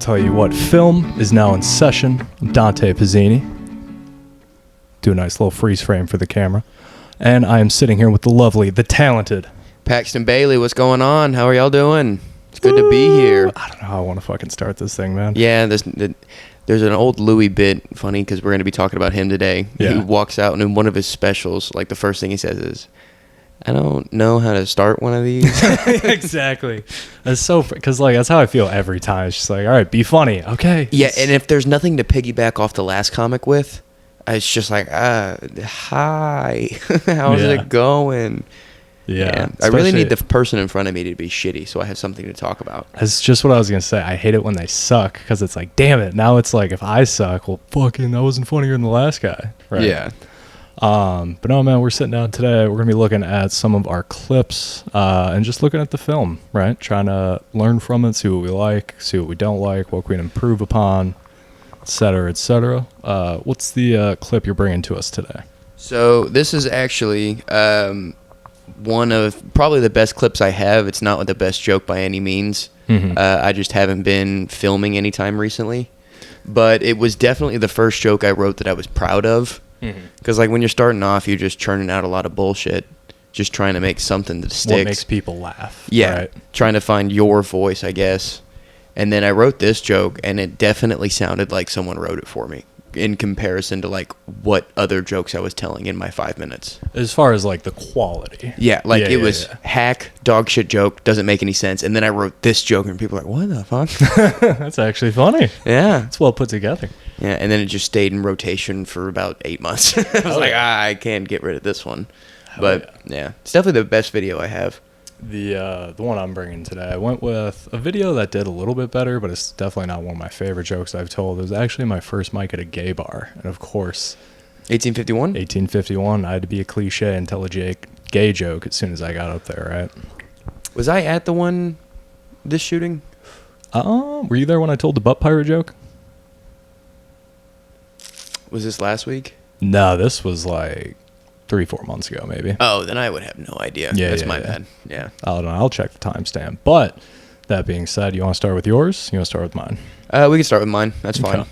tell you what, film is now in session. I'm Dante Pizzini. Do a nice little freeze frame for the camera. And I am sitting here with the lovely, the talented Paxton Bailey. What's going on? How are y'all doing? It's good to be here. I don't know how I want to fucking start this thing, man. Yeah, there's an old Louis bit, funny, because we're going to be talking about him today. Yeah. He walks out and in one of his specials, like the first thing he says is, I don't know how to start one of these. Exactly. That's so, because like that's how I feel every time. It's just like, all right, be funny, okay. Yeah, and if there's nothing to piggyback off the last comic with, it's just like, hi, how's it going? Yeah. I really need the person in front of me to be shitty so I have something to talk about. That's just what I was going to say. I hate it when they suck because it's like, damn it. Now it's like, if I suck, well, fucking, I wasn't funnier than the last guy. Right? Yeah. But no, man, we're sitting down today. We're going to be looking at some of our clips and just looking at the film, right? Trying to learn from it, see what we like, see what we don't like, what we can improve upon, et cetera, et cetera. What's the clip you're bringing to us today? So this is actually one of probably the best clips I have. It's not the best joke by any means. Mm-hmm. I just haven't been filming any time recently. But it was definitely the first joke I wrote that I was proud of. Because like when you're starting off, you're just churning out a lot of bullshit, just trying to make something that sticks. What makes people laugh. Yeah, right? Trying to find your voice, I guess. And then I wrote this joke, and it definitely sounded like someone wrote it for me in comparison to like what other jokes I was telling in my 5 minutes. As far as like the quality. Yeah, like it was hack, dog shit joke, doesn't make any sense. And then I wrote this joke, and people are like, what the fuck? That's actually funny. Yeah. It's well put together. Yeah, and then it just stayed in rotation for about 8 months. I was like, I can't get rid of this one. But yeah, it's definitely the best video I have. The one I'm bringing today, I went with a video that did a little bit better, but it's definitely not one of my favorite jokes I've told. It was actually my first mic at a gay bar. And of course, 1851? I had to be a cliche and tell a gay joke as soon as I got up there, right? Was I at the one, this shooting? Were you there when I told the butt pirate joke? Was this last week? No, this was like 3-4 months ago, maybe. Oh, then I would have no idea. Yeah, That's my bad. Yeah. I don't know. I'll check the timestamp. But that being said, you want to start with yours? You want to start with mine? We can start with mine. That's fine.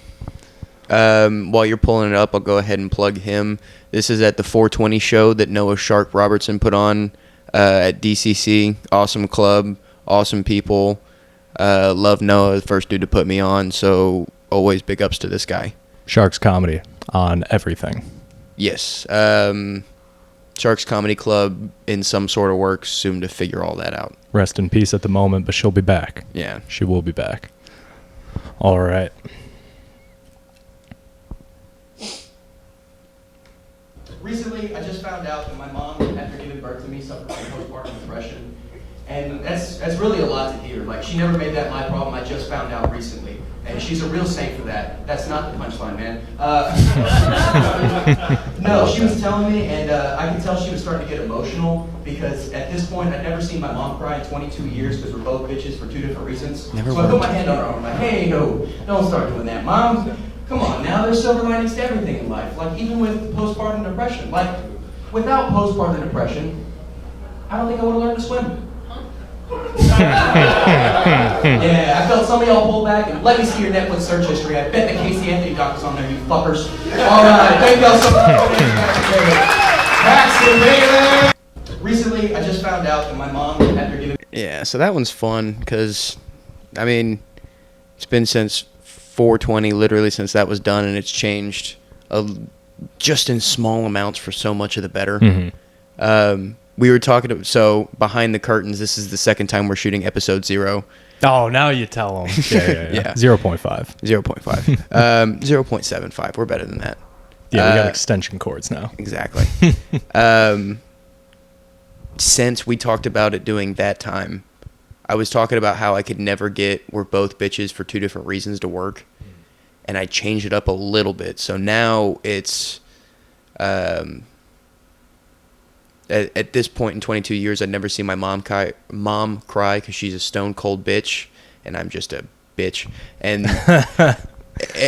While you're pulling it up, I'll go ahead and plug him. This is at the 420 show that Noah Shark Robertson put on at DCC. Awesome club. Awesome people. Love Noah, the first dude to put me on. So always big ups to this guy. Sharks Comedy on everything. Yes. Sharks Comedy Club in some sort of works, soon to figure all that out. Rest in peace at the moment, but she'll be back. Yeah. She will be back. All right. Recently, I just found out that my mom, after giving birth to me, suffered from postpartum depression. And that's really a lot to hear. Like, she never made that my problem. I just found out recently. And she's a real saint for that. That's not the punchline, man. No, she was telling me, and I could tell she was starting to get emotional, because at this point, I'd never seen my mom cry in 22 years, because we're both bitches for 2 different reasons. So I put my hand on her arm, like, hey, no, don't start doing that, Mom. Come on, now there's silver linings to everything in life. Like, even with postpartum depression. Like, without postpartum depression, I don't think I would have learned to swim. Yeah, I felt some of y'all pull back and let me see your Netflix search history. I bet the Casey Anthony doc is on there, you fuckers. All right, thank y'all so much. Paxton Bailey. Recently, I just found out that my mom, after giving... Yeah, so that one's fun because, I mean, it's been since 420, literally since that was done, and it's changed just in small amounts for so much of the better. Mm-hmm. We were talking so behind the curtains, this is the second time we're shooting episode 0. Oh, now you tell them. Yeah. 0.5. 0.5. 0.75. We're better than that. Yeah, we got extension cords now. Exactly. Since we talked about it doing that time, I was talking about how I could never get we're both bitches for 2 different reasons to work. And I changed it up a little bit. So now it's... At this point in 22 years, I'd never seen my mom cry because she's a stone cold bitch, and I'm just a bitch. And if I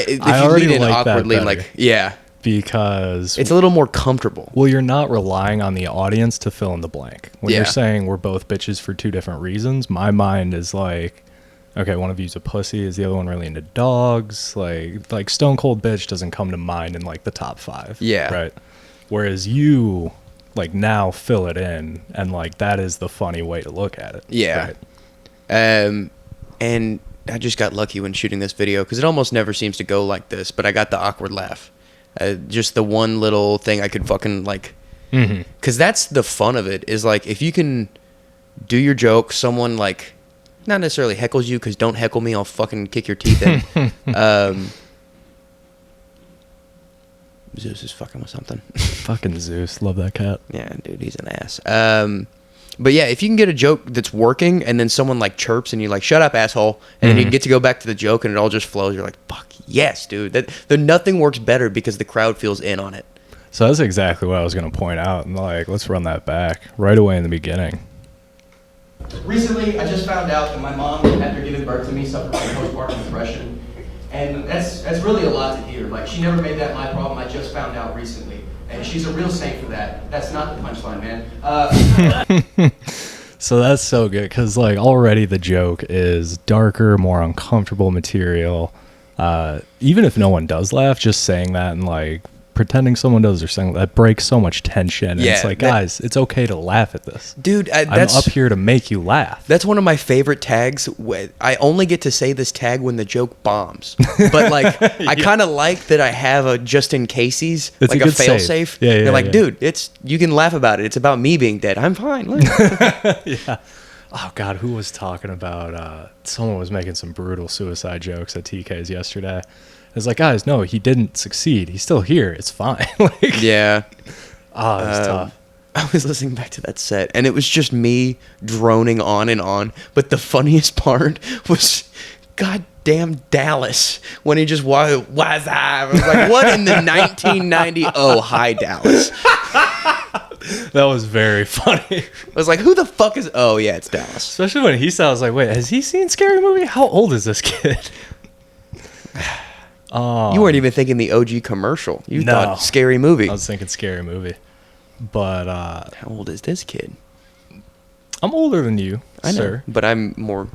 you already lean in like that awkwardly, better. like, yeah, because it's a little more comfortable. Well, you're not relying on the audience to fill in the blank. When Yeah. you're saying we're both bitches for 2 different reasons, my mind is like, Okay, one of you's a pussy. Is the other one really into dogs? Like Stone Cold Bitch doesn't come to mind in like the top 5. Yeah. Right. Whereas you like now fill it in, and like that is the funny way to look at it. Yeah. Right? And I just got lucky when shooting this video because it almost never seems to go like this, but I got the awkward laugh. Just the one little thing I could fucking like, because that's the fun of it, is like if you can do your joke, someone like not necessarily heckles you, because don't heckle me, I'll fucking kick your teeth in. Zeus is fucking with something. Fucking Zeus, love that cat. Yeah, dude, he's an ass. But yeah, if you can get a joke that's working and then someone like chirps and you're like, shut up, asshole, and then you get to go back to the joke and it all just flows, you're like, fuck yes, dude. Nothing works better because the crowd feels in on it. So that's exactly what I was going to point out. And like, let's run that back right away in the beginning. Recently, I just found out that my mom, after giving birth to me, suffered from postpartum depression. And that's really a lot to hear. Like, she never made that my problem. I just found out recently. And she's a real saint for that. That's not the punchline, man. So that's so good, because like already the joke is darker, more uncomfortable material. Even if no one does laugh, just saying that and like pretending someone does or saying that breaks so much tension. And Yeah, it's like, guys, it's okay to laugh at this. Dude, I'm up here to make you laugh. That's one of my favorite tags. I only get to say this tag when the joke bombs. But like, I kind of like that I have a just in caseies, It's like a a good fail save. safe. Yeah, They're like, yeah. dude, you can laugh about it. It's about me being dead. I'm fine. Look. Yeah. Oh God, who was talking about? Someone was making some brutal suicide jokes at TK's yesterday. It's like, guys, no, he didn't succeed. He's still here. It's fine. Like, Yeah. oh, it was tough. I was listening back to that set, and it was just me droning on and on. But the funniest part was, goddamn Dallas, when he just was up. I was like, what in the 1990? Oh, hi, Dallas. That was very funny. I was like, who the fuck is? Oh, yeah, it's Dallas. Especially when he said, I was like, wait, has he seen Scary Movie? How old is this kid? You weren't even thinking the OG commercial. You No. thought Scary Movie. I was thinking Scary Movie. But How old is this kid? I'm older than you, I know, sir. but I'm more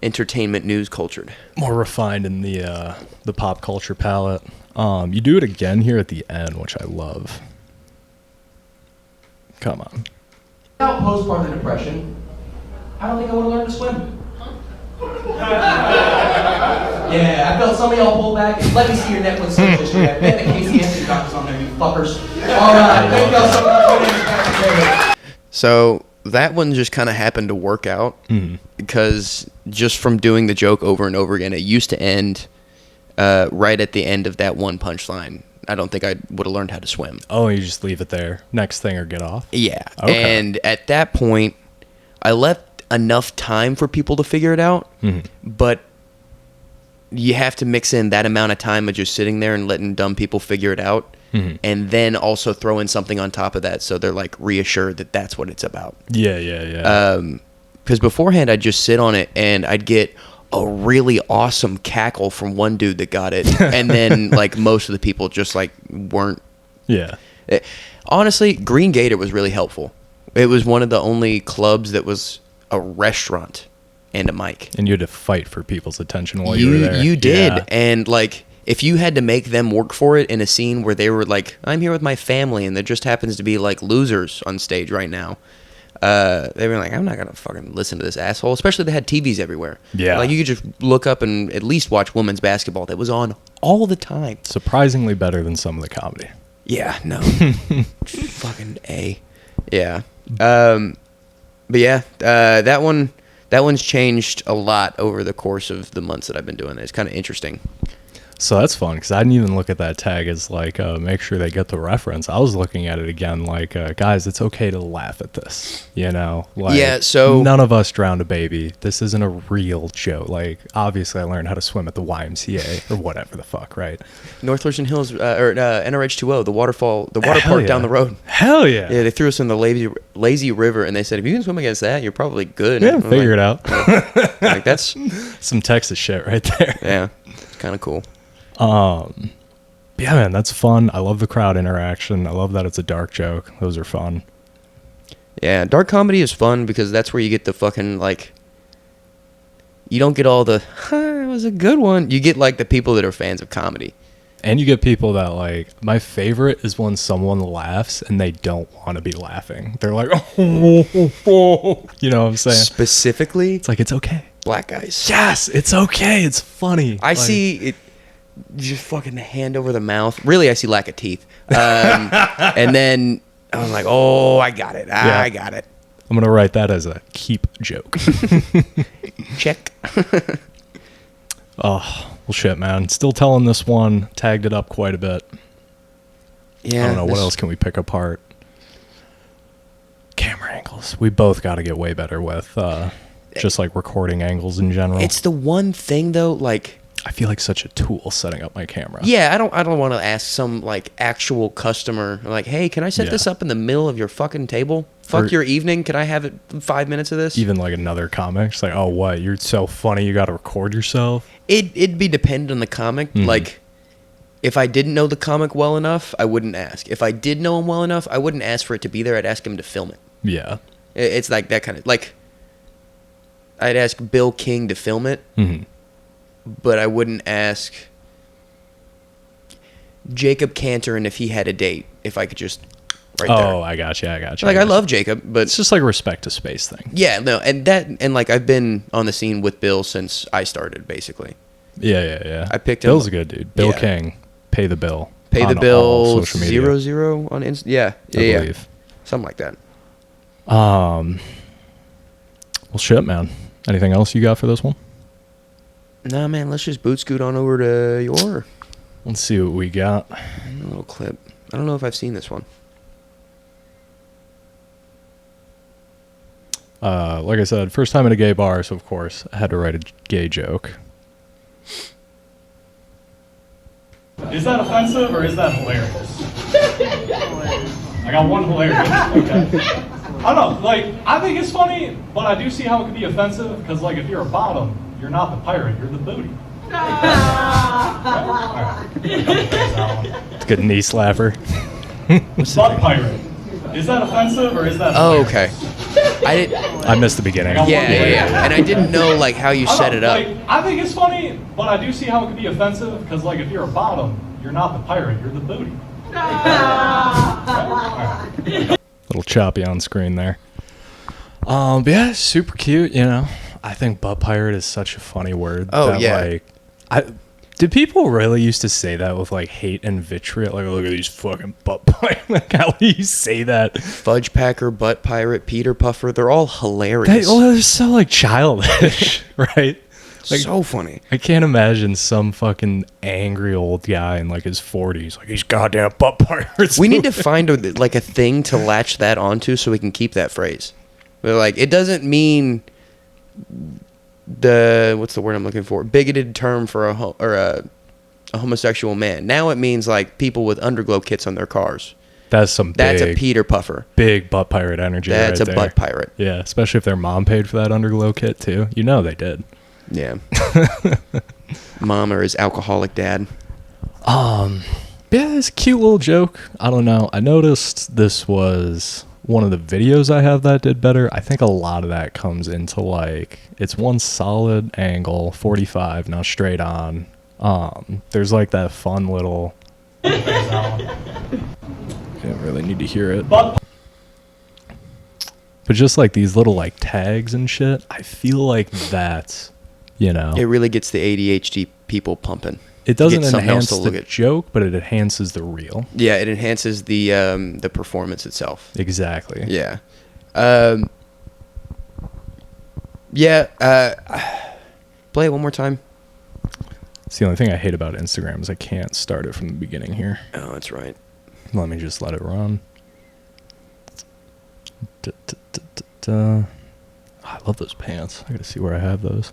entertainment news cultured. More refined in the pop culture palette. You do it again here at the end, which I love. Come on. Without postpartum depression, I don't think I would have learned to swim. Yeah, I felt some of y'all pull back and let me see your Netflix search history. I bet the Casey Anthony doctor's on there, you fuckers. All right, thank y'all so much. My name is Paxton. So that one just kind of happened to work out because just from doing the joke over and over again, it used to end right at the end of that one punchline. I don't think I would have learned how to swim. Oh, you just leave it there. Next thing or get off? Yeah. Okay. And at that point, I left enough time for people to figure it out, but you have to mix in that amount of time of just sitting there and letting dumb people figure it out, and then also throw in something on top of that so they're like reassured that that's what it's about. Yeah. Because beforehand, I'd just sit on it and I'd get a really awesome cackle from one dude that got it, and then like most of the people just like weren't. Yeah. Honestly, Green Gator was really helpful. It was one of the only clubs that was a restaurant and a mic. And you had to fight for people's attention while you were there. You did. Yeah. And like, if you had to make them work for it in a scene where they were like, I'm here with my family, and there just happens to be like losers on stage right now, they were like, I'm not gonna fucking listen to this asshole. Especially they had TVs everywhere. Yeah. Like you could just look up and at least watch women's basketball that was on all the time. Surprisingly better than some of the comedy. Yeah, no. Fucking A. Yeah. But yeah, that one's changed a lot over the course of the months that I've been doing it. It's kind of interesting. So that's fun, because I didn't even look at that tag as like, make sure they get the reference. I was looking at it again like, guys, it's okay to laugh at this, you know? Like, Yeah, so- none of us drowned a baby. This isn't a real joke. Like, obviously I learned how to swim at the YMCA or whatever the fuck, right? North Thurston Hills, or NRH2O, the water Hell park yeah. down the road. Hell yeah. Yeah, they threw us in the lazy river, and they said, if you can swim against that, you're probably good. Yeah, I'm figure like, it out. Like, that's, Some Texas shit right there. yeah, it's kind of cool. Yeah, man, that's fun. I love the crowd interaction. I love that it's a dark joke. Those are fun. Yeah, dark comedy is fun because that's where you get the fucking, like, You don't get all the, it was a good one. You get like the people that are fans of comedy. And you get people that like, my favorite is when someone laughs and they don't want to be laughing. They're like, oh, you know what I'm saying? Specifically, It's like, it's okay. black guys. Yes, it's okay. It's funny. I Like, see it, just fucking hand over the mouth. Really, I see lack of teeth. And then I was like, oh, I got it. I got it. I'm going to write that as a keep joke. Check. Oh, well, shit, man. Still telling this one. Tagged it up quite a bit. Yeah. I don't know. What else can we pick apart? Camera angles. We both got to get way better with just like recording angles in general. It's the one thing though, like, I feel like such a tool setting up my camera. yeah, I don't want to ask some like actual customer like, hey, can I set this up in the middle of your fucking table? Fuck your evening. Can I have it 5 minutes of this? Even like another comic. It's like, oh, what? You're so funny. You got to record yourself. It'd be dependent on the comic. Like, if I didn't know the comic well enough, I wouldn't ask. If I did know him well enough, I wouldn't ask for it to be there. I'd ask him to film it. Yeah. It's like that kind of like. I'd ask Bill King to film it, but I wouldn't ask Jacob Cantor, and if he had a date, if I could just there. I got you. Like, I love Jacob, but It's just like a respect to space thing. yeah, no, and like I've been on the scene with Bill since I started, basically. Yeah. I picked him. Bill's a good dude. Bill Yeah. King. Pay the bill. Pay the on all bill social media, 00 on Insta. Yeah, I believe. something like that. Well, shit, man. Anything else you got for this one? Nah, man, let's just boot scoot on over to your Let's see what we got. little clip. I don't know if I've seen this one. Like I said, first time in a gay bar, so of course I had to write a gay joke. Is that offensive or is that hilarious? I got one hilarious. Okay. I don't know, like, I think it's funny, but I do see how it could be offensive, because, like, if you're a bottom, you're not the pirate, you're the booty. It's a good knee slapper. Butt pirate. Is that offensive or is that Oh, hilarious? okay. I missed the beginning. Yeah. And I didn't know like how you I don't set know, it up. Like, I think it's funny, but I do see how it could be offensive, because, like, if you're a bottom, you're not the pirate, you're the booty. Little choppy on screen there. But yeah, super cute, you know. I think butt pirate is such a funny word. Oh, that, yeah. Like, did people really used to say that with like hate and vitriol? Like, look at these fucking butt pirate. Like, how do you say that? Fudge Packer, Butt Pirate, Peter Puffer, they're all hilarious. They're so like childish, right? Like, so funny. I can't imagine some fucking angry old guy in like his 40s, like, these goddamn butt pirates. We need to find a thing to latch that onto so we can keep that phrase. But like, it doesn't mean what's the word I'm looking for? Bigoted term for a homosexual man. Now it means like people with underglow kits on their cars. That's a Peter Puffer. Big butt pirate energy. That's right a there. butt pirate. Yeah, especially if their mom paid for that underglow kit too. You know they did. Yeah. Mom or his alcoholic dad. Yeah, it's a cute little joke. I don't know. I noticed this was one of the videos I have that did better. I think a lot of that comes into like, it's one solid angle, 45, now straight on. There's like that fun little. You don't really need to hear it. But just like these little like tags and shit, I feel like that's, you know, It really gets the ADHD people pumping. it doesn't get something else enhance to the look at. joke, but it enhances the reel. Yeah, it enhances the performance itself. Exactly. Yeah. Play it one more time. It's the only thing I hate about Instagram is I can't start it from the beginning here. Oh, that's right. Let me just let it run. I love those pants. I gotta see where I have those.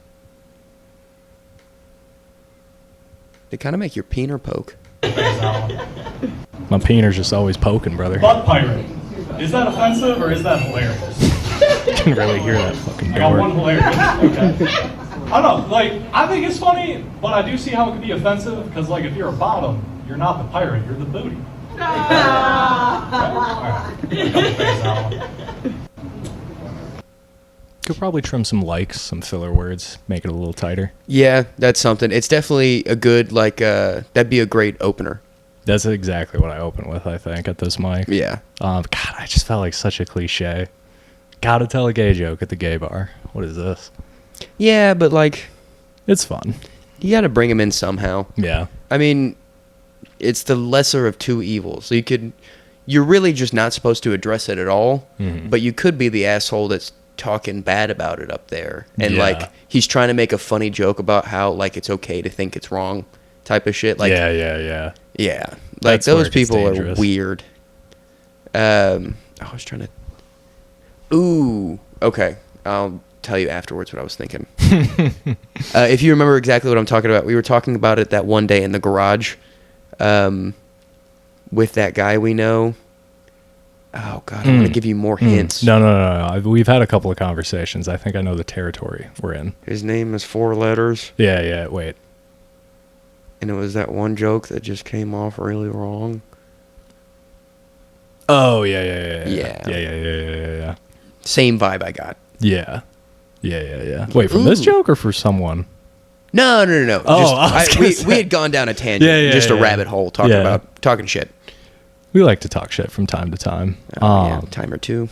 They kind of make your peener poke. My peener's just always poking, brother. Butt pirate. Is that offensive or is that hilarious? You can really hear that fucking I got one door. hilarious. Okay. I don't know, like, I think it's funny, but I do see how it could be offensive, because, like, if you're a bottom, you're not the pirate, you're the booty. could probably trim some likes, some filler words, make it a little tighter. Yeah, that's something. It's definitely a good, like, that'd be a great opener. That's exactly what I open with, I think, at this mic. Yeah. God, I just felt like such a cliche. Gotta tell a gay joke at the gay bar. What is this? Yeah, but, like, It's fun. you got to bring them in somehow. Yeah. I mean, it's the lesser of two evils. So you're really just not supposed to address it at all, but you could be the asshole that's talking bad about it up there. And, like, he's trying to make a funny joke about how, like, it's okay to think it's wrong type of shit. Like, Yeah. Yeah. Like, That's where those it gets people are dangerous. weird. I was trying to... Ooh. Okay. I'll tell you afterwards what I was thinking. If you remember exactly what I'm talking about, we were talking about it that one day in the garage with that guy we know. Oh, God. I want to give you more hints. No. We've had a couple of conversations. I think I know the territory we're in. His name is 4 letters. Yeah. Wait. And it was that one joke that just came off really wrong. Oh, yeah. Yeah. Yeah. Same vibe I got. Yeah. Wait, from this joke or for someone? No. Oh, I was gonna say. We had gone down a tangent, Yeah, just a yeah. rabbit hole talking shit. We like to talk shit from time to time. Yeah, time or two.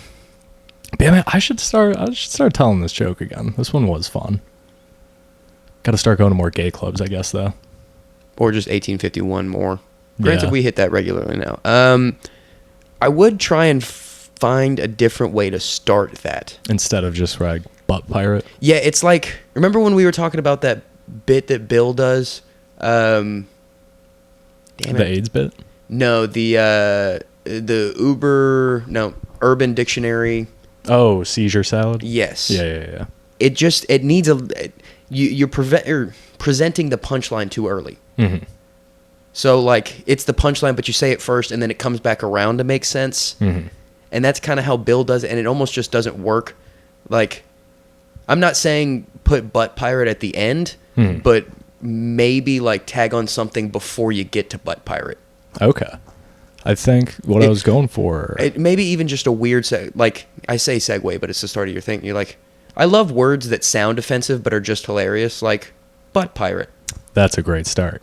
Damn it, I should start telling this joke again. This one was fun. Got to start going to more gay clubs, I guess, though. Or just 1851 more. Granted, Yeah. we hit that regularly now. I would try and find a different way to start that. Instead of just like butt pirate. Yeah, it's like, remember when we were talking about that bit that Bill does? Damn The it. AIDS bit? No, the Urban Dictionary. Oh, seizure salad? Yes. Yeah. It needs you're presenting the punchline too early. Mm-hmm. So, like, it's the punchline, but you say it first, and then it comes back around to make sense. Mm-hmm. And that's kind of how Bill does it, and it almost just doesn't work. Like, I'm not saying put butt pirate at the end, but maybe, like, tag on something before you get to butt pirate. Okay. I think what I was going for... Maybe even just a weird, like, I say segue, but it's the start of your thing. You're like, I love words that sound offensive but are just hilarious, like butt pirate. That's a great start.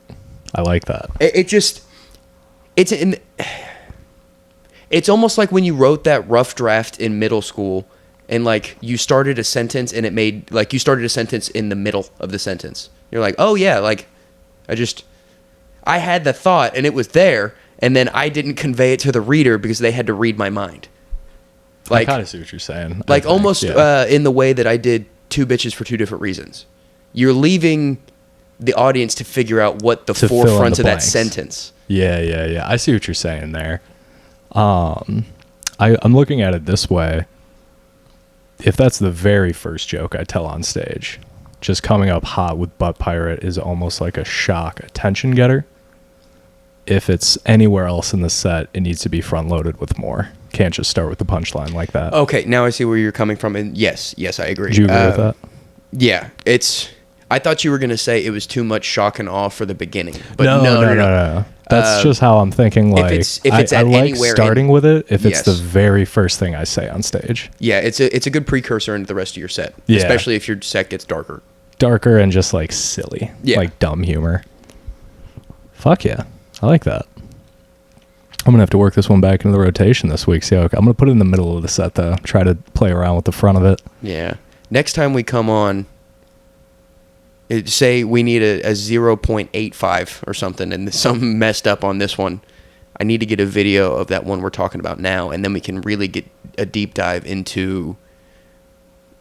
I like that. It's almost like when you wrote that rough draft in middle school and, like, you started a sentence and it made, like, you started a sentence in the middle of the sentence. You're like, oh yeah, like, I had the thought and it was there, and then I didn't convey it to the reader because they had to read my mind. Like, I kind of see what you're saying. Like, I think, almost yeah. in the way that I did Two Bitches for Two Different Reasons. You're leaving the audience to figure out what the To fill in forefronts the of that blanks. sentence. Yeah. I see what you're saying there. I'm looking at it this way. If that's the very first joke I tell on stage, just coming up hot with butt pirate is almost like a shock attention getter. If it's anywhere else in the set, it needs to be front loaded with more. Can't just start with the punchline like that. Okay, now I see where you're coming from, and yes, I agree. Did you agree with that? Yeah, I thought you were going to say it was too much shock and awe for the beginning. But No. That's just how I'm thinking. Like, if it's I at like anywhere starting with it if it's Yes. the very first thing I say on stage. Yeah, it's a good precursor into the rest of your set, Yeah. especially if your set gets darker. Darker and just like silly, like dumb humor. Fuck yeah, I like that. I'm gonna have to work this one back into the rotation this week. See how I'm gonna put it in the middle of the set though. Try to play around with the front of it. Yeah. Next time we come on, say we need a 0.85 or something, and something messed up on this one. I need to get a video of that one we're talking about now, and then we can really get a deep dive into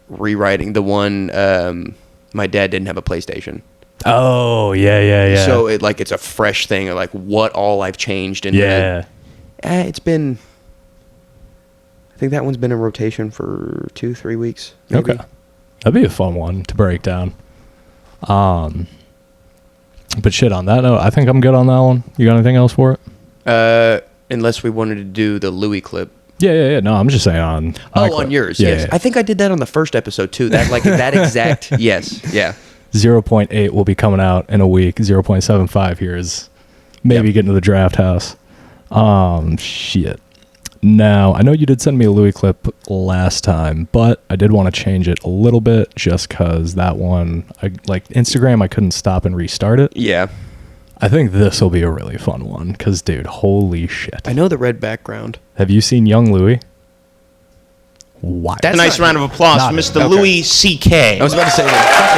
rewriting the one. My dad didn't have a PlayStation. Oh yeah. So it's a fresh thing of like what all I've changed. And it's been. I think that one's been in rotation for 2-3 weeks. Maybe. Okay, that'd be a fun one to break down. But shit, on that note, I think I'm good on that one. You got anything else for it? Unless we wanted to do the Louis clip. Yeah. No, I'm just saying on. my clip. On yours. Yeah, Yes, yeah. I think I did that on the first episode too. That exact. Yes. Yeah. 0.8 will be coming out in a week. 0.75 here is maybe getting to the draft house. Shit. Now, I know you did send me a Louis clip last time, but I did want to change it a little bit just because that one, like Instagram, I couldn't stop and restart it. Yeah. I think this will be a really fun one because, dude, holy shit. I know the red background. Have you seen Young Louis? Wow. That's a nice round of applause for Mr. Okay. Louis C.K. I was about to say that.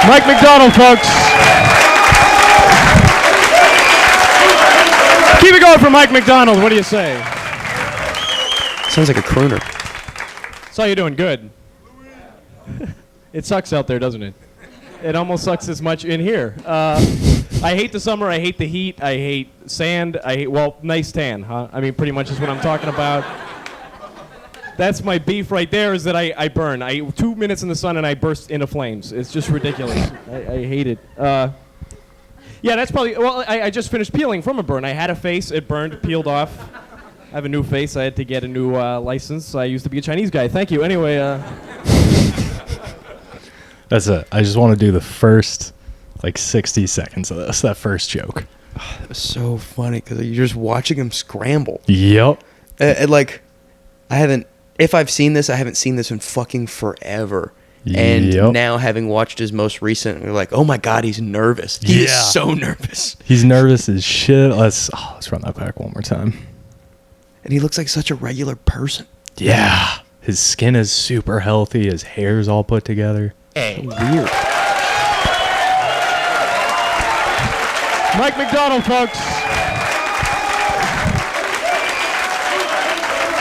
Mike McDonald, folks. Keep it going for Mike McDonald. What do you say? Sounds like a crooner. So you doing? Good. It sucks out there, doesn't it? It almost sucks as much in here. I hate the summer. I hate the heat. I hate sand. Nice tan, huh? I mean, pretty much is what I'm talking about. That's my beef right there, is that I burn. 2 minutes in the sun and I burst into flames. It's just ridiculous. I hate it. Yeah, that's probably, I just finished peeling from a burn. I had a face, it burned, peeled off. I have a new face. I had to get a new license. I used to be a Chinese guy. Thank you. Anyway, That's it. I just want to do the first, 60 seconds of this, that first joke. That was so funny because you're just watching him scramble. Yep. If I've seen this, I haven't seen this in fucking forever. And Yep. now having watched his most recent, you're like, oh my God, he's nervous. He is so nervous. He's nervous as shit. Let's run that back one more time. And he looks like such a regular person. Yeah. His skin is super healthy. His hair's all put together. Hey. Weird. Mike McDonald, folks.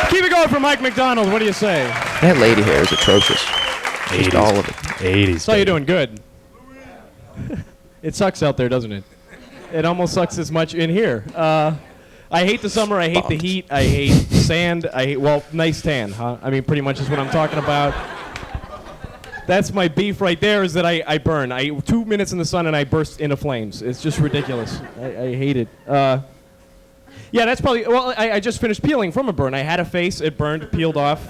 Keep it going for Mike McDonald. What do you say? That lady hair is atrocious. Just all of it. 80s. So you doing? Good. It sucks out there, doesn't it? It almost sucks as much in here. I hate the summer. I hate the heat. I hate sand. Nice tan, huh? I mean, pretty much is what I'm talking about. That's my beef right there, is that I burn. 2 minutes in the sun and I burst into flames. It's just ridiculous. I hate it. Yeah, that's probably, I just finished peeling from a burn. I had a face, it burned, peeled off.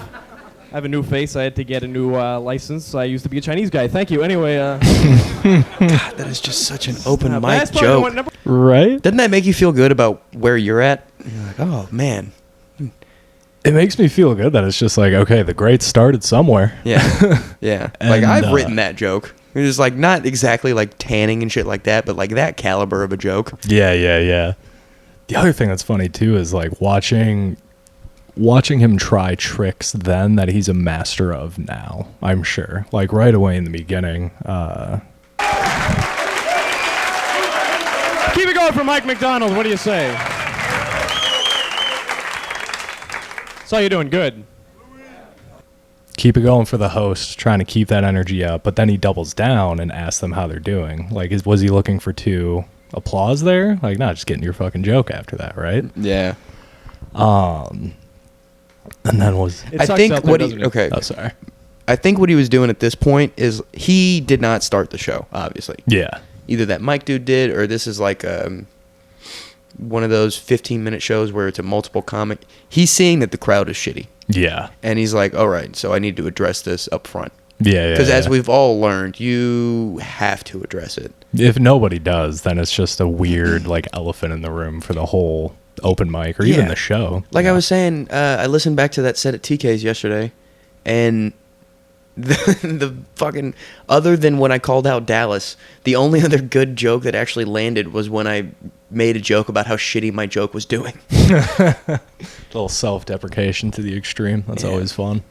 I have a new face. I had to get a new license. I used to be a Chinese guy. Thank you. Anyway, God, that is just such an open mic that's probably joke. one number- Right? Doesn't that make you feel good about where you're at? You're like, oh, man. It makes me feel good that it's just like, okay, the great started somewhere. Yeah. Yeah. Like, And, I've written that joke. It's just like, not exactly like tanning and shit like that, but like that caliber of a joke. Yeah. The other thing that's funny too is like watching him try tricks then that he's a master of now, I'm sure. Like right away in the beginning. Keep it going for Mike McDonald. What do you say? So you doing? Good. Keep it going for the host, trying to keep that energy up, but then he doubles down and asks them how they're doing. Like, was he looking for applause there? Like, not just getting your fucking joke after that, right? Yeah. And then It I sucks think out there, what he, doesn't it? okay. oh, sorry. I think what he was doing at this point is he did not start the show, obviously. Yeah. Either that Mike dude did, or this is like one of those 15-minute shows where it's a multiple comic. He's seeing that the crowd is shitty. Yeah. And he's like, all right, so I need to address this up front. Yeah. Because as we've all learned, you have to address it. If nobody does, then it's just a weird, like, elephant in the room for the whole open mic or even Yeah. the show. Like I was saying, I listened back to that set at TK's yesterday, and the fucking, other than when I called out Dallas, the only other good joke that actually landed was when I made a joke about how shitty my joke was doing. A little self-deprecation to the extreme. That's Yeah. always fun.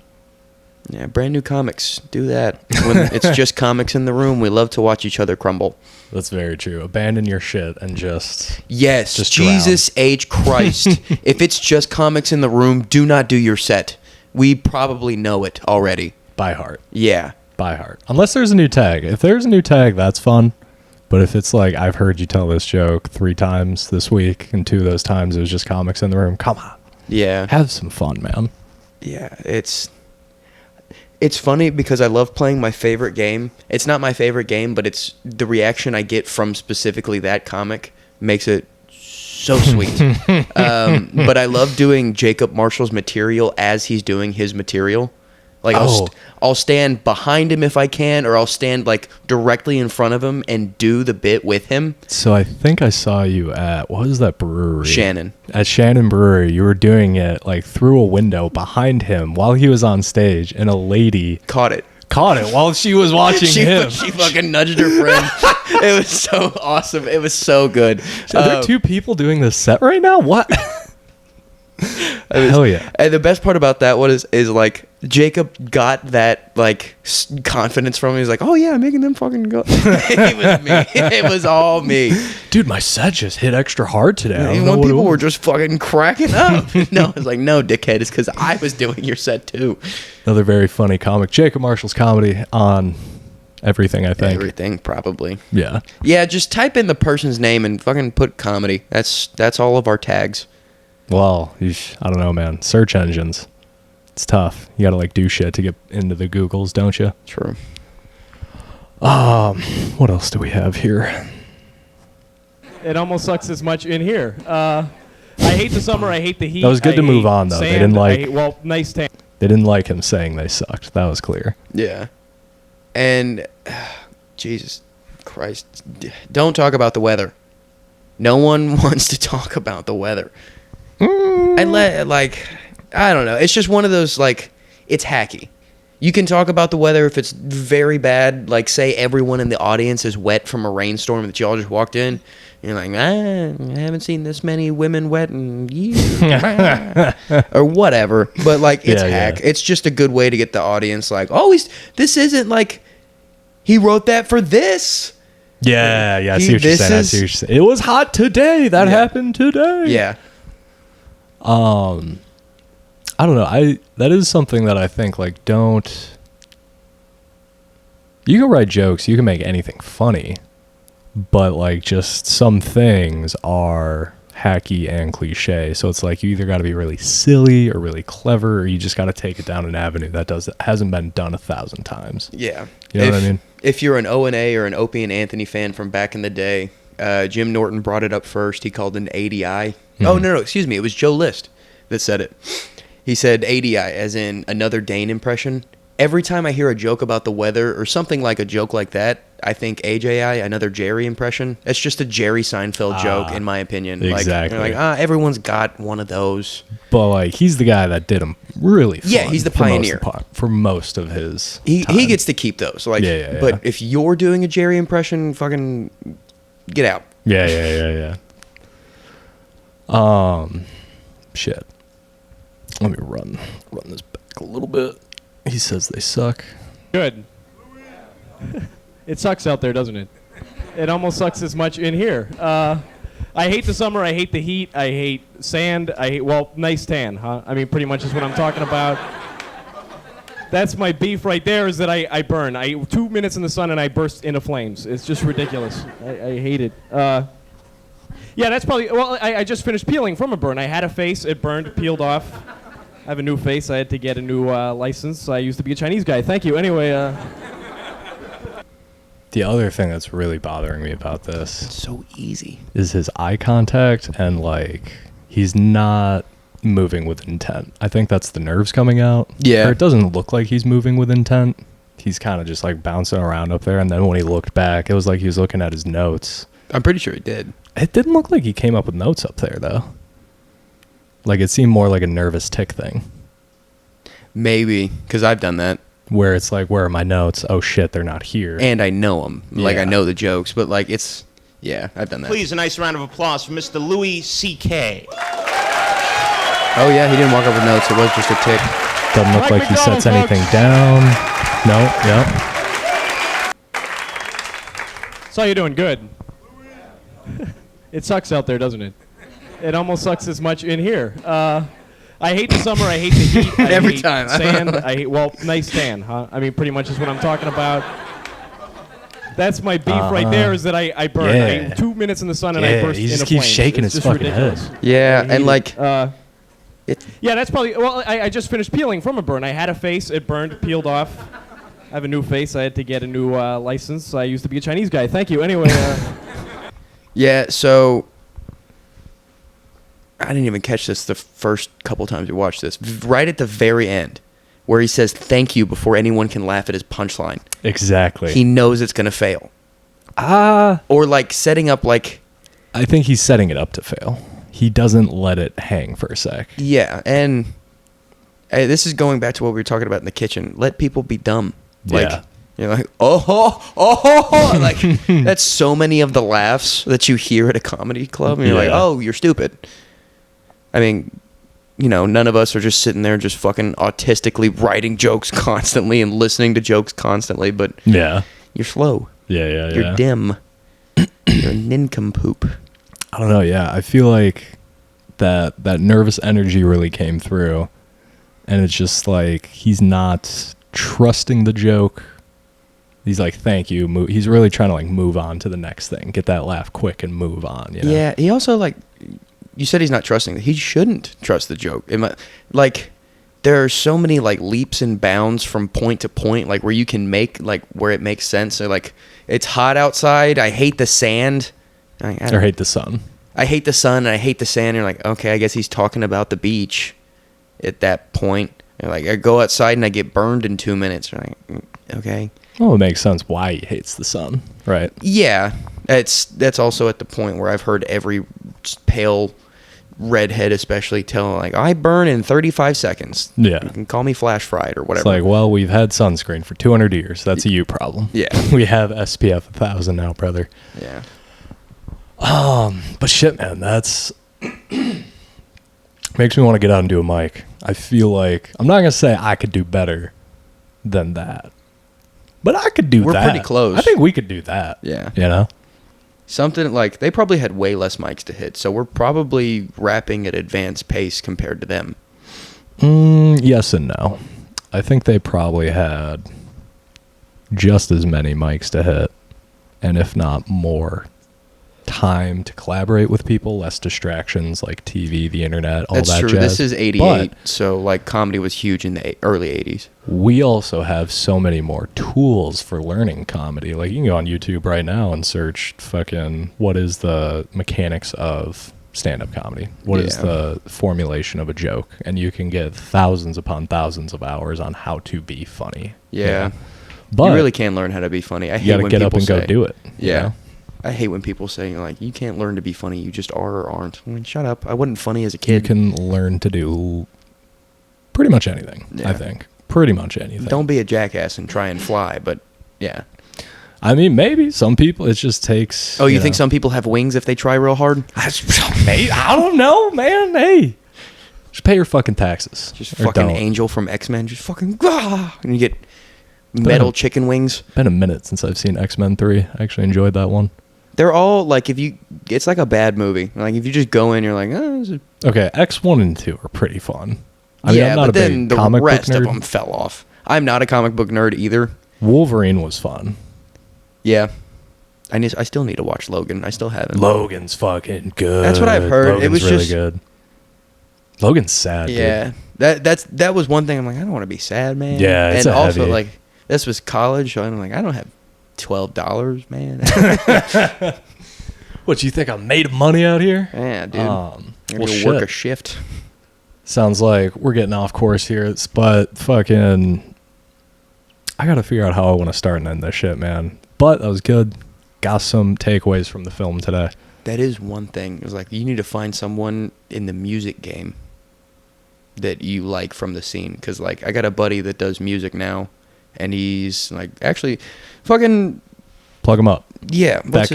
Yeah, brand new comics. Do that. When it's just comics in the room, we love to watch each other crumble. That's very true. Abandon your shit and just... Yes, Just Jesus H. Christ. If it's just comics in the room, do not do your set. We probably know it already. by heart. Yeah. By heart. Unless there's a new tag. If there's a new tag, that's fun. But if it's like, I've heard you tell this joke 3 times this week, and 2 of those times it was just comics in the room, come on. Yeah. Have some fun, man. Yeah, it's funny because I love playing my favorite game. It's not my favorite game, but it's the reaction I get from specifically that comic makes it so sweet. But I love doing Jacob Marshall's material as he's doing his material Like Oh. I'll stand behind him if I can, or I'll stand like directly in front of him and do the bit with him. So I think I saw you at, what was that brewery? Shannon. At Shannon Brewery, you were doing it like through a window behind him while he was on stage, and a lady Caught it. caught it while she was watching him. She fucking nudged her friend. It was so awesome. It was so good. Are there two people doing this set right now? What? Hell yeah. And the best part about that one is like Jacob got that like confidence from me. He's like, oh yeah, I'm making them fucking go. It was me. It was all me. Dude, my set just hit extra hard today. I don't know When what it people were was. just fucking cracking up. No, I was like, no, dickhead, it's because I was doing your set too. Another very funny comic. Jacob Marshall's comedy on everything, I think. Everything, probably. Yeah. Yeah, just type in the person's name and fucking put comedy. That's all of our tags. Well, I don't know, man. Search engines. It's tough. You got to like do shit to get into the Googles, don't you? True. What else do we have here? It almost sucks as much in here. I hate the summer. I hate the heat. That was good I to move hate on, though. They sand, didn't like- nice tan. They didn't like him saying they sucked. That was clear. Yeah. And Jesus Christ, don't talk about the weather. No one wants to talk about the weather. And I don't know. It's just one of those, like, it's hacky. You can talk about the weather if it's very bad. Like, say everyone in the audience is wet from a rainstorm that y'all just walked in. You're like, I haven't seen this many women wet in years. Or whatever. But, like, it's Yeah, hack. yeah. It's just a good way to get the audience like, oh, this isn't like he wrote that for this. Yeah, I see what you're this saying. I is- see what you're saying. It was hot today. That Yeah. happened today. Yeah. I don't know. That is something that I think, like, don't. You can write jokes, you can make anything funny, but like just some things are hacky and cliche. So it's like you either got to be really silly or really clever, or you just got to take it down an avenue that hasn't been done 1,000 times. Yeah. You know what I mean? If you're an O&A or an Opie and Anthony fan from back in the day, Jim Norton brought it up first. He called it an ADI. Oh, no, excuse me. It was Joe List that said it. He said ADI, as in another Dane impression. Every time I hear a joke about the weather or something like a joke like that, I think AJI, another Jerry impression. It's just a Jerry Seinfeld joke, in my opinion. Exactly. Like everyone's got one of those. But like he's the guy that did them really fun. Yeah, he's the pioneer. For most of his He time. gets to keep those. Like, Yeah. But if you're doing a Jerry impression, fucking get out. Yeah. Shit. Let me run this back a little bit. He says they suck. Good. It sucks out there, doesn't it? It almost sucks as much in here. I hate the summer. I hate the heat. I hate sand. Nice tan, huh? I mean, pretty much is what I'm talking about. That's my beef right there, is that I burn. 2 minutes in the sun and I burst into flames. It's just ridiculous. I hate it. Yeah, that's probably... Well, I just finished peeling from a burn. I had a face. It burned, peeled off. I have a new face. I had to get a new license. I used to be a Chinese guy. Thank you. Anyway... The other thing that's really bothering me about this So easy. is his eye contact, and like he's not moving with intent. I think that's the nerves coming out. Yeah. Or it doesn't look like he's moving with intent. He's kind of just like bouncing around up there, and then when he looked back, it was like he was looking at his notes. I'm pretty sure he did. It didn't look like he came up with notes up there though. Like it seemed more like a nervous tick thing, Maybe, because I've done that. where it's like, where are my notes? Oh shit, they're not here. And I know them. Like, Yeah. I know the jokes, but like, it's... Yeah, I've done that. Please, a nice round of applause for Mr. Louis C.K. Oh, yeah, he didn't walk up with notes. It was just a tick. Doesn't look Mike like he McDonald, sets anything folks. down. No, yep. So how you doing? Good. It sucks out there, doesn't it? It almost sucks as much in here. I hate the summer. I hate the heat. I Every hate time. Sand. Nice tan, huh? I mean, pretty much is what I'm talking about. That's my beef right there, is that I burn. Yeah. 2 minutes in the sun and I Yeah, burst he into just keeps flames. shaking It's his just fucking ridiculous. head. Yeah, I hate and it. like... Yeah, that's probably... Well, I just finished peeling from a burn. I had a face. It burned, peeled off. I have a new face. I had to get a new license. I used to be a Chinese guy. Thank you. Anyway... Yeah, so... I didn't even catch this the first couple times we watched this. Right at the very end, where he says thank you before anyone can laugh at his punchline. Exactly. He knows it's gonna fail. Or like setting up like. I think he's setting it up to fail. He doesn't let it hang for a sec. Yeah, and this is going back to what we were talking about in the kitchen. Let people be dumb. Like, Yeah. you're like, oh, like that's so many of the laughs that you hear at a comedy club, and you're like, Yeah. oh, you're stupid. I mean, none of us are just sitting there just fucking autistically writing jokes constantly and listening to jokes constantly, but Yeah. you're slow. Yeah. You're dim. You're a nincompoop. I don't know. Yeah, I feel like that nervous energy really came through, and it's just like he's not trusting the joke. He's like, "Thank you." He's really trying to like move on to the next thing, get that laugh quick, and move on. You know? Yeah, he also like. You said he's not trusting. He shouldn't trust the joke. Like, there are so many like leaps and bounds from point to point, like where you can make like where it makes sense. So like, it's hot outside. I hate the sand. I Or hate the sun. I hate the sun and I hate the sand. You're like, okay, I guess he's talking about the beach at that point. You're like, I go outside and I get burned in 2 minutes. You're like, okay. Well, it makes sense why he hates the sun, right? Yeah, that's also at the point where I've heard every pale redhead especially tell like, I burn in 35 seconds. Yeah. You can call me flash fried or whatever. It's like, well, we've had sunscreen for 200 years. That's a you problem. Yeah. We have SPF 1000 now, brother. Yeah. But shit, man, that's makes me want to get out and do a mic. I feel like I'm not gonna say I could do better than that, but I could do We're that. pretty close. I think we could do that. Yeah. You know? Something like they probably had way less mics to hit, so we're probably rapping at advanced pace compared to them. Yes and no. I think they probably had just as many mics to hit, and if not more time to collaborate with people, less distractions like TV, the internet, all That's that true. jazz. This is 88, so like comedy was huge in the early 80s. We also have so many more tools for learning comedy. Like you can go on YouTube right now and search fucking what is the mechanics of stand-up comedy? What is Yeah. the formulation of a joke? And you can get thousands upon thousands of hours on how to be funny. Yeah. You know? But you really can learn how to be funny. I hate you gotta when get up people and go say- do it. you Yeah. know? I hate when people say like, you can't learn to be funny, you just are or aren't. I mean, shut up. I wasn't funny as a You kid. can learn to do pretty much anything, Yeah. I think. Pretty much anything. Don't be a jackass and try and fly, but yeah. I mean, maybe some people, it just takes... Oh, you think know. some people have wings if they try real hard? Maybe, I don't know, man. Hey, just pay your fucking taxes. Just Or fucking don't. Angel from X-Men, just fucking and you get metal chicken wings. Been a minute since I've seen X-Men 3. I actually enjoyed that one. They're all like, it's like a bad movie. Like if you just go in, you're like, oh, this is Okay, X1 and 2 are pretty fun. I mean, yeah, I'm not but a then big the comic rest book of nerd. them fell off. I'm not a comic book nerd either. Wolverine was fun. Yeah, I still need to watch Logan. I still haven't. Logan's fucking good. That's what I've heard. Logan's It was really just- good. Logan's sad, Yeah, dude. that was one thing. I'm like, I don't want to be sad, man. Yeah, it's and a also heavy- like this was college, so I'm like, I don't have $12, man. What, you think I'm made of money out here? Yeah, dude. I'm well, gonna work a shit. shift. Sounds like we're getting off course here, but fucking... I gotta figure out how I want to start and end this shit, man. But that was good. Got some takeaways from the film today. That is one thing. It was like you need to find someone in the music game that you like from the scene. Because like I got a buddy that does music now, and he's like actually fucking Plug them up. yeah. That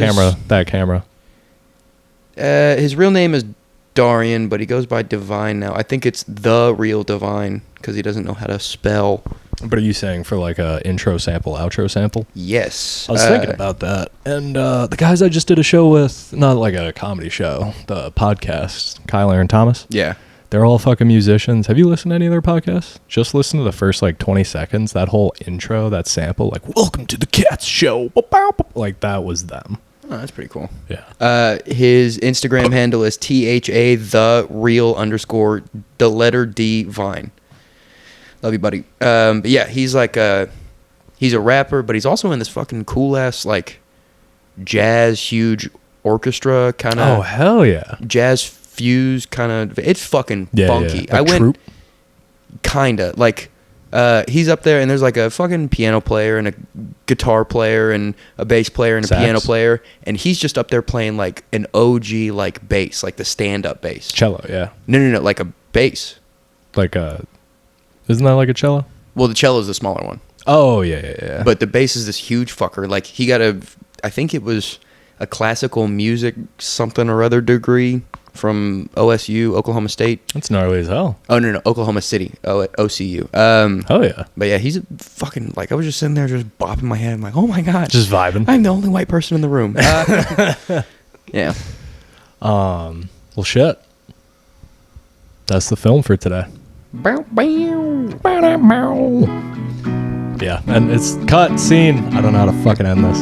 camera. His real name is Darian, but he goes by Divine now. I think it's the real Divine because he doesn't know how to spell. But are you saying for like a intro sample, outro sample? Yes, I was thinking about that. And the guys I just did a show with, not like a comedy show, the podcast, Kyler and Thomas, Yeah, they're all fucking musicians. Have you listened to any of their podcasts? Just listen to the first like 20 seconds. That whole intro, that sample, like, welcome to the Cats Show. Like that was them. oh, that's pretty cool. Yeah. His Instagram handle is THA the real _ the letter D Vine. Love you, buddy. But yeah, he's like he's a rapper, but he's also in this fucking cool ass like jazz huge orchestra kind of Oh, hell yeah. jazz fuse kind of. It's fucking Yeah, funky. yeah. I Like went troupe? kinda like He's up there, and there's like a fucking piano player and a guitar player and a bass player and a Sax. piano player, and he's just up there playing like an OG like bass, like the stand-up bass. Cello, yeah. No, like a bass. Like isn't that like a cello? Well, the cello is the smaller one, Oh, yeah. but the bass is this huge fucker. Like he got I think it was a classical music something or other degree from OSU, Oklahoma State. That's gnarly as hell. Oh no, Oklahoma City, OCU. Oh, yeah. But yeah, he's a fucking like I was just sitting there just bopping my head. I'm like, oh my god, Just vibing. I'm the only white person in the room. Yeah. Well, shit. That's the film for today. Yeah, and it's cut, scene. I don't know how to fucking end this.